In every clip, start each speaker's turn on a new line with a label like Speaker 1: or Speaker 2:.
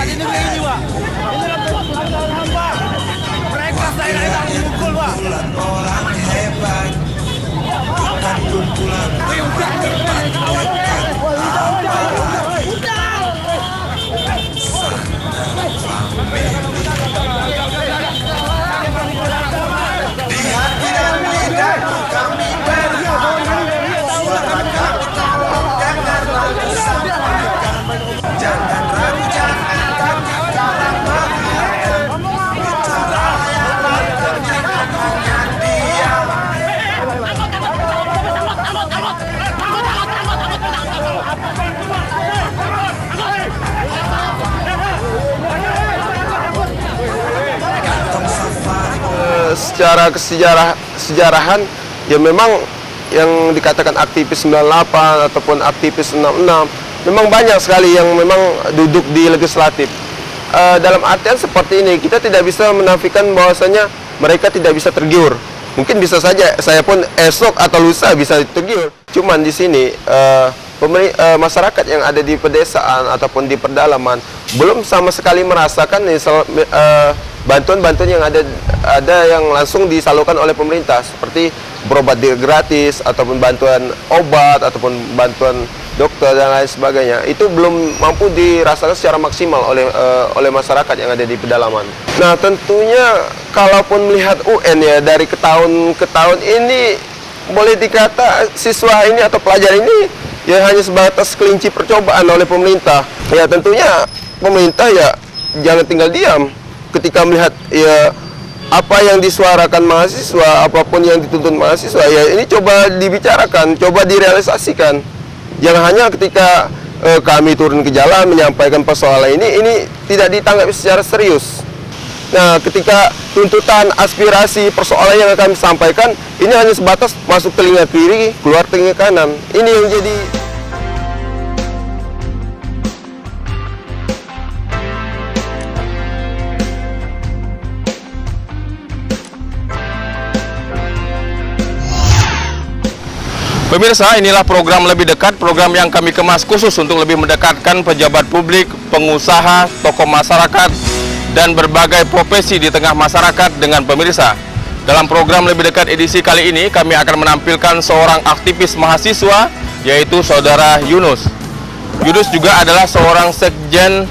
Speaker 1: di negeri ini, Pak. Ini kan pelanggaran, Pak. Mereka saya memukul, Pak. Orang hebat, bukan kumpulan orang hebat. Di hati dan lidah kami berharap suara kami tolong dengarlah disampaikan. Jangan ragu, jangan takut dalam mengingatkan. Bicara yang jangan hanya diam.
Speaker 2: Secara kesejarahan ya memang yang dikatakan aktivis 98 ataupun aktivis 66 memang banyak sekali yang memang duduk di legislatif. Dalam artian seperti ini, kita tidak bisa menafikan bahwasanya mereka tidak bisa tergiur. Mungkin bisa saja saya pun esok atau lusa bisa tergiur. Cuman di sini masyarakat yang ada di pedesaan ataupun di pedalaman belum sama sekali merasakan bantuan-bantuan yang ada yang langsung disalurkan oleh pemerintah, seperti berobat gratis ataupun bantuan obat ataupun bantuan dokter dan lain sebagainya. Itu belum mampu dirasakan secara maksimal oleh masyarakat yang ada di pedalaman. Nah, tentunya kalaupun melihat UN ya dari ke tahun ini, boleh dikata siswa ini atau pelajar ini ya hanya sebatas kelinci percobaan oleh pemerintah. Ya tentunya pemerintah ya jangan tinggal diam ketika melihat ya apa yang disuarakan mahasiswa, apapun yang dituntut mahasiswa, ya ini coba dibicarakan, coba direalisasikan. Jangan hanya ketika kami turun ke jalan menyampaikan persoalan ini tidak ditanggapi secara serius. Nah, ketika tuntutan, aspirasi, persoalan yang kami sampaikan ini hanya sebatas masuk telinga kiri, keluar telinga kanan. Ini yang jadi
Speaker 3: Pemirsa, inilah program Lebih Dekat, program yang kami kemas khusus untuk lebih mendekatkan pejabat publik, pengusaha, tokoh masyarakat, dan berbagai profesi di tengah masyarakat dengan pemirsa. Dalam program Lebih Dekat edisi kali ini, kami akan menampilkan seorang aktivis mahasiswa, yaitu Saudara Yunus. Yunus juga adalah seorang sekjen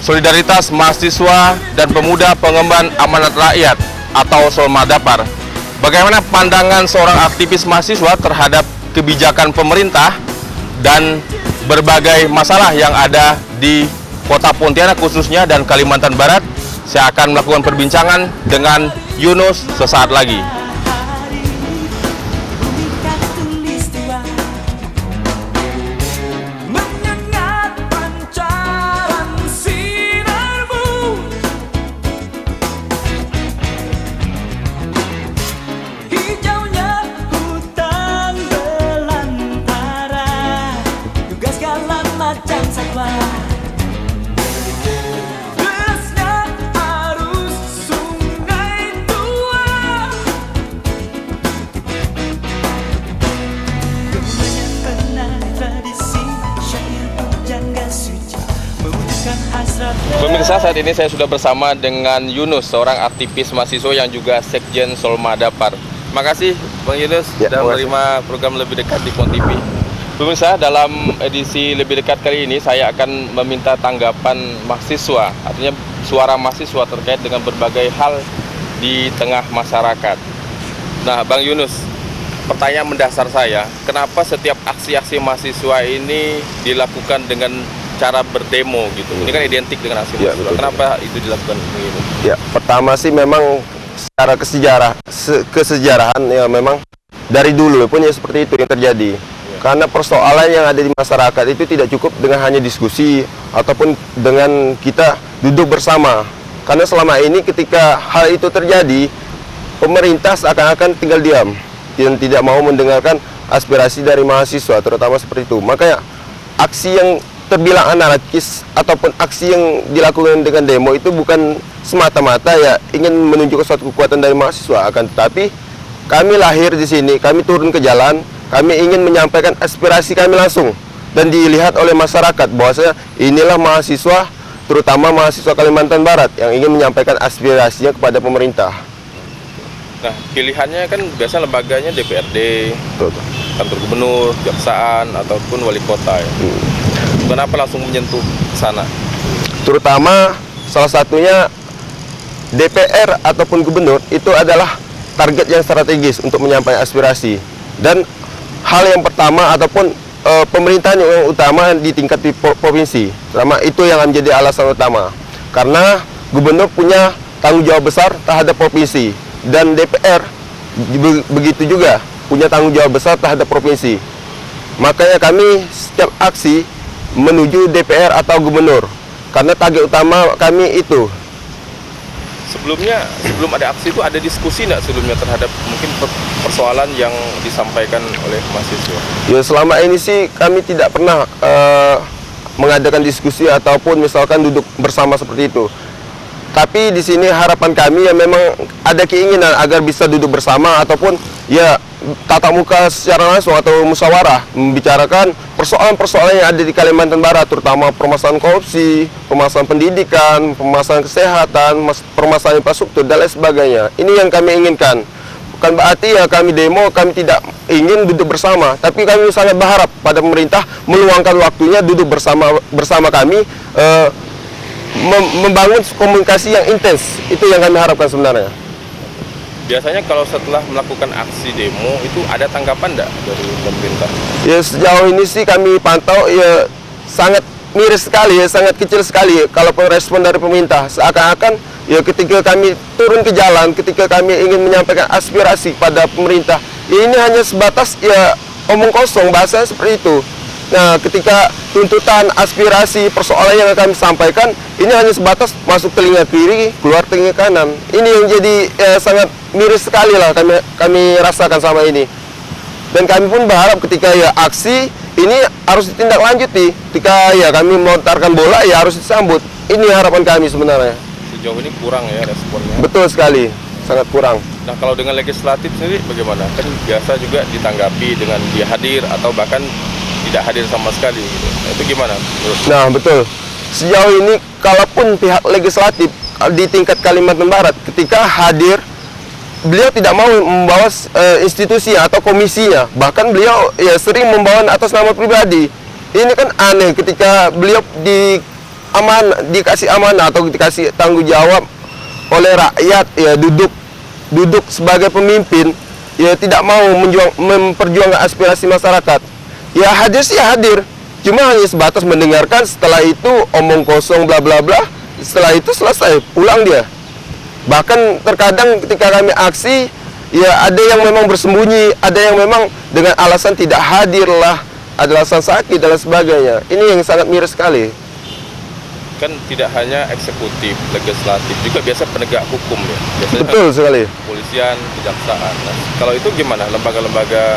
Speaker 3: Solidaritas Mahasiswa dan Pemuda Pengemban Amanat Rakyat atau Solmadapar. Bagaimana pandangan seorang aktivis mahasiswa terhadap kebijakan pemerintah dan berbagai masalah yang ada di Kota Pontianak khususnya dan Kalimantan Barat? Saya akan melakukan perbincangan dengan Yunus sesaat lagi. Pemirsa, saat ini saya sudah bersama dengan Yunus, seorang aktivis mahasiswa yang juga sekjen Solmadapar. Makasih Bang Yunus sudah menerima program Lebih Dekat di Pon TV. Pemirsa, dalam edisi Lebih Dekat kali ini saya akan meminta tanggapan mahasiswa, artinya suara mahasiswa terkait dengan berbagai hal di tengah masyarakat. Nah, Bang Yunus, pertanyaan mendasar saya, kenapa setiap aksi-aksi mahasiswa ini dilakukan dengan cara berdemo gitu? Ini kan identik dengan aksi mahasiswa. Betul. Kenapa itu dilakukan begini?
Speaker 2: Ya, pertama sih memang secara kesejarahan ya memang dari dulu pun ya seperti itu yang terjadi. Karena persoalan yang ada di masyarakat itu tidak cukup dengan hanya diskusi ataupun dengan kita duduk bersama. Karena selama ini ketika hal itu terjadi, pemerintah seakan-akan tinggal diam dan tidak mau mendengarkan aspirasi dari mahasiswa, terutama seperti itu. Makanya aksi yang terbilang anarkis ataupun aksi yang dilakukan dengan demo itu bukan semata-mata ya ingin menunjukkan suatu kekuatan dari mahasiswa, akan tetapi kami lahir di sini, kami turun ke jalan, kami ingin menyampaikan aspirasi kami langsung dan dilihat oleh masyarakat bahwasanya inilah mahasiswa terutama mahasiswa Kalimantan Barat yang ingin menyampaikan aspirasinya kepada pemerintah.
Speaker 3: Nah, pilihannya kan biasa lembaganya DPRD,
Speaker 2: Betul.
Speaker 3: kantor gubernur, kejaksaan, ataupun wali kota ya. Kenapa langsung menyentuh ke sana?
Speaker 2: Terutama salah satunya DPR ataupun gubernur itu adalah target yang strategis untuk menyampaikan aspirasi. Dan hal yang pertama ataupun pemerintahan yang utama di tingkat di provinsi, terutama itu yang menjadi alasan utama. Karena gubernur punya tanggung jawab besar terhadap provinsi dan DPR begitu juga punya tanggung jawab besar terhadap provinsi. Makanya kami setiap aksi menuju DPR atau gubernur karena target utama kami itu.
Speaker 3: Sebelum ada aksi itu ada diskusi nggak sebelumnya terhadap mungkin persoalan yang disampaikan oleh mahasiswa?
Speaker 2: Ya selama ini sih kami tidak pernah mengadakan diskusi ataupun misalkan duduk bersama seperti itu. Tapi di sini harapan kami ya memang ada keinginan agar bisa duduk bersama ataupun ya tatap muka secara langsung atau musyawarah membicarakan persoalan-persoalan yang ada di Kalimantan Barat, terutama permasalahan korupsi, permasalahan pendidikan, permasalahan kesehatan, permasalahan infrastruktur dan lain sebagainya. Ini yang kami inginkan. Bukan berarti ya kami demo, kami tidak ingin duduk bersama, tapi kami sangat berharap pada pemerintah meluangkan waktunya duduk bersama kami, membangun komunikasi yang intens. Itu yang kami harapkan sebenarnya.
Speaker 3: Biasanya kalau setelah melakukan aksi demo itu ada tanggapan enggak dari pemerintah?
Speaker 2: Ya sejauh ini sih kami pantau ya sangat miris sekali ya, sangat kecil sekali ya, kalau respon dari pemerintah. Seakan-akan ya ketika kami turun ke jalan, ketika kami ingin menyampaikan aspirasi pada pemerintah, ya ini hanya sebatas ya omong kosong, bahasa seperti itu. Nah, ketika tuntutan, aspirasi, persoalan yang kami sampaikan, ini hanya sebatas masuk telinga kiri, keluar telinga kanan. Ini yang jadi sangat miris sekali lah kami rasakan sama ini. Dan kami pun berharap ketika ya aksi ini harus ditindaklanjuti. Ketika ya kami melontarkan bola ya harus disambut. Ini harapan kami sebenarnya.
Speaker 3: Sejauh ini kurang ya responnya.
Speaker 2: Betul sekali, sangat kurang.
Speaker 3: Nah, kalau dengan legislatif sendiri bagaimana? Kan biasa juga ditanggapi dengan dia hadir atau bahkan tidak hadir sama sekali gitu. Nah, itu gimana menurut?
Speaker 2: Nah, betul. Sejauh ini kalaupun pihak legislatif di tingkat Kalimantan Barat ketika hadir, beliau tidak mau membawa institusi atau komisinya. Bahkan beliau sering membawa atas nama pribadi. Ini kan aneh ketika beliau dikasih amanah atau dikasih tanggung jawab oleh rakyat ya duduk sebagai pemimpin ya tidak mau memperjuangkan aspirasi masyarakat. Ya hadir sih hadir, cuma hanya sebatas mendengarkan, setelah itu omong kosong bla bla bla, setelah itu selesai, pulang dia. Bahkan terkadang ketika kami aksi, ya ada yang memang bersembunyi, ada yang memang dengan alasan tidak hadir lah, ada alasan sakit dan lain sebagainya. Ini yang sangat miris sekali.
Speaker 3: Kan tidak hanya eksekutif, legislatif, juga biasa penegak hukum ya. Biasanya
Speaker 2: Betul
Speaker 3: kan
Speaker 2: sekali.
Speaker 3: kepolisian, kejaksaan. Nah, kalau itu gimana lembaga-lembaga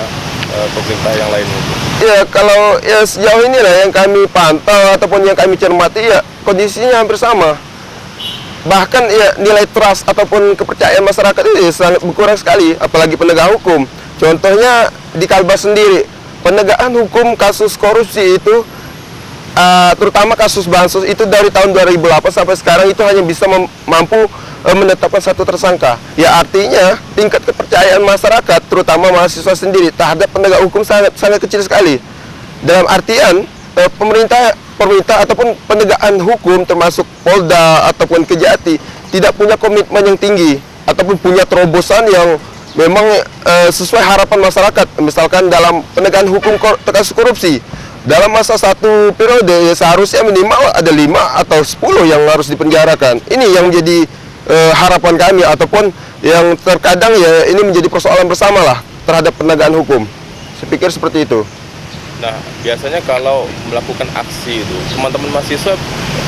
Speaker 3: pemerintah yang lain itu?
Speaker 2: Ya kalau ya sejauh ini lah yang kami pantau ataupun yang kami cermati ya kondisinya hampir sama. Bahkan ya nilai trust ataupun kepercayaan masyarakat itu sangat berkurang sekali, apalagi penegak hukum. Contohnya di Kalbar sendiri, penegakan hukum kasus korupsi itu terutama kasus bansos itu dari tahun 2008 sampai sekarang itu hanya bisa mampu menetapkan satu tersangka. Ya artinya tingkat kepercayaan masyarakat terutama mahasiswa sendiri terhadap penegak hukum sangat kecil sekali. Dalam artian pemerintah ataupun penegakan hukum termasuk Polda ataupun Kejati tidak punya komitmen yang tinggi ataupun punya terobosan yang memang sesuai harapan masyarakat. Misalkan dalam penegakan hukum kasus korupsi, dalam masa satu periode ya seharusnya minimal ada 5 atau 10 yang harus dipenjarakan. Ini yang menjadi harapan kami ataupun yang terkadang ya ini menjadi persoalan bersama lah terhadap penegakan hukum. Saya pikir seperti itu.
Speaker 3: Nah, biasanya kalau melakukan aksi itu teman-teman mahasiswa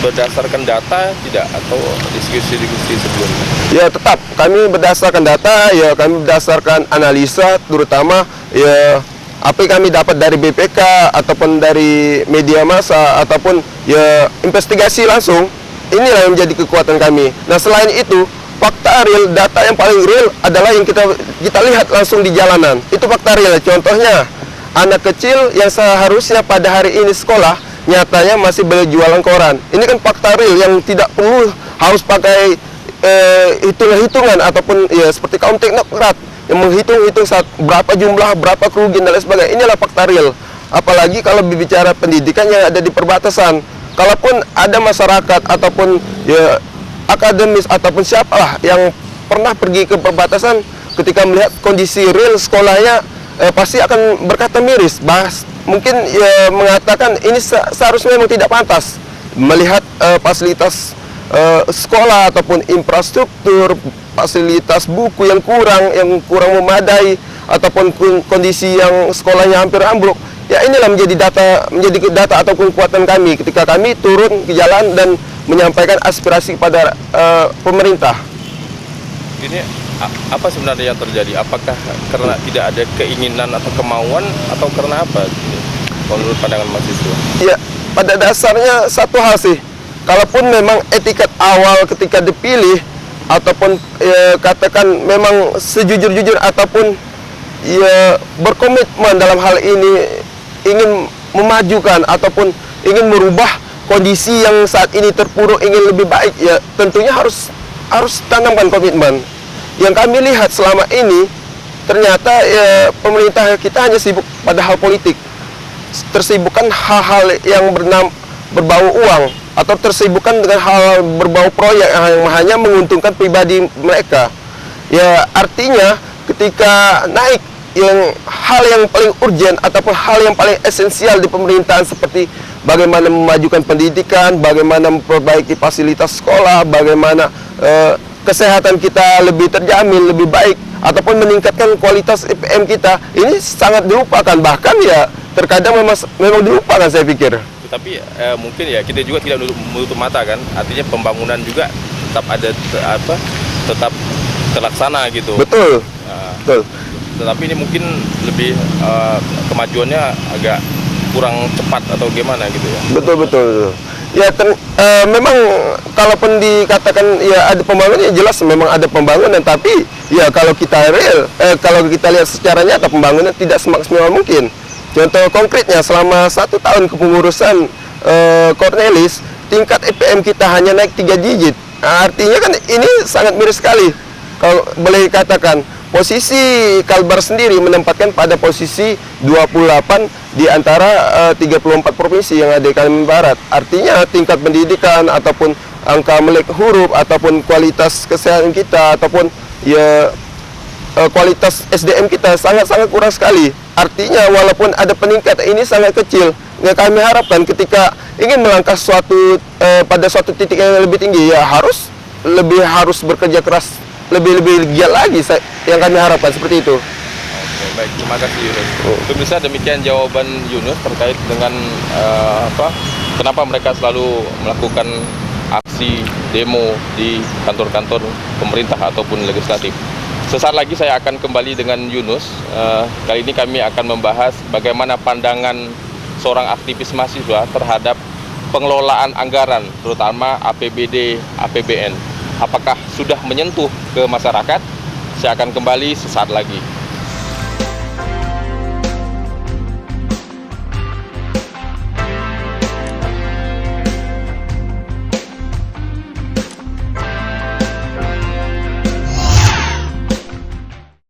Speaker 3: berdasarkan data tidak atau diskusi-diskusi sebelumnya?
Speaker 2: Ya tetap kami berdasarkan data, ya kami berdasarkan analisa terutama ya apa yang kami dapat dari BPK ataupun dari media massa ataupun ya investigasi langsung. Inilah yang menjadi kekuatan kami. Nah selain itu fakta real, data yang paling real adalah yang kita lihat langsung di jalanan. Itu fakta real. Contohnya anak kecil yang seharusnya pada hari ini sekolah nyatanya masih berjualan koran. Ini kan fakta real yang tidak perlu harus pakai hitung-hitungan ataupun ya seperti kaum teknokrat yang menghitung-hitung berapa jumlah, berapa kerugian dan lain sebagainya. Inilah fakta real. Apalagi kalau berbicara pendidikan yang ada di perbatasan. Kalaupun ada masyarakat ataupun ya akademis ataupun siapalah yang pernah pergi ke perbatasan, ketika melihat kondisi real sekolahnya pasti akan berkata miris. Mungkin ya mengatakan ini seharusnya memang tidak pantas melihat fasilitas sekolah ataupun infrastruktur, fasilitas buku yang kurang memadai ataupun kondisi yang sekolahnya hampir ambruk. Ya inilah menjadi data ataupun kekuatan kami ketika kami turun ke jalan dan menyampaikan aspirasi kepada pemerintah.
Speaker 3: Ini apa sebenarnya yang terjadi? Apakah karena tidak ada keinginan atau kemauan atau karena apa? Menurut pandangan mahasiswa? Ya, pada dasarnya satu hal sih. Kalaupun memang etiket awal ketika dipilih ataupun katakan memang sejujur-jujur ataupun ya berkomitmen dalam hal ini ingin memajukan ataupun ingin merubah kondisi yang saat ini terpuruk, ingin lebih baik, ya tentunya harus tanamkan komitmen. Yang kami lihat selama ini ternyata ya, pemerintah kita hanya sibuk pada hal politik, tersibukkan hal-hal yang berbau uang atau tersibukkan dengan hal berbau proyek yang hanya menguntungkan pribadi mereka. Ya artinya ketika naik hal yang paling urgent ataupun hal yang paling esensial di pemerintahan seperti bagaimana memajukan pendidikan, bagaimana memperbaiki fasilitas sekolah, bagaimana kesehatan kita lebih terjamin, lebih baik, ataupun meningkatkan kualitas IPM kita, ini sangat dilupakan. Bahkan ya terkadang memang dilupakan saya pikir. Tapi mungkin ya kita juga tidak menutup mata kan, artinya pembangunan juga tetap ada tetap terlaksana gitu. Betul. Betul. Tetapi ini mungkin lebih kemajuannya agak kurang cepat atau gimana gitu ya. Betul. Ya memang kalaupun dikatakan ya ada pembangunan, ya jelas memang ada pembangunan, tapi ya kalau kita kalau kita lihat secara nyata pembangunan tidak semaksimal mungkin. Contoh konkretnya selama 1 tahun kepengurusan Cornelis, tingkat IPM kita hanya naik 3 digit. Nah, artinya kan ini sangat miris sekali. Kalau boleh dikatakan, posisi Kalbar sendiri menempatkan pada posisi 28 di antara 34 provinsi yang ada di Kalimantan Barat. Artinya tingkat pendidikan ataupun angka melek huruf ataupun kualitas kesehatan kita ataupun ya kualitas SDM kita sangat-sangat kurang sekali. Artinya walaupun ada peningkatan ini sangat kecil. Yang kami harapkan ketika ingin melangkah pada suatu titik yang lebih tinggi, ya harus bekerja keras, lebih giat lagi yang kami harapkan seperti itu. Oke, baik, terima kasih Yunus. Pemirsa, demikian jawaban Yunus terkait dengan kenapa mereka selalu melakukan aksi demo di kantor-kantor pemerintah ataupun legislatif. Sesaat lagi saya akan kembali dengan Yunus. Kali ini kami akan membahas bagaimana pandangan seorang aktivis mahasiswa terhadap pengelolaan anggaran, terutama APBD, APBN. Apakah sudah menyentuh ke masyarakat? Saya akan kembali sesaat lagi.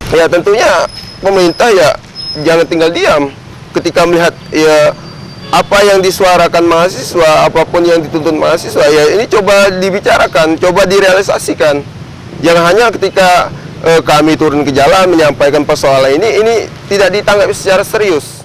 Speaker 2: Ya tentunya pemerintah ya jangan tinggal diam ketika melihat ya apa yang disuarakan mahasiswa, apapun yang dituntut mahasiswa, ya ini coba dibicarakan, coba direalisasikan. Jangan hanya ketika kami turun ke jalan menyampaikan persoalan ini tidak ditanggapi secara serius.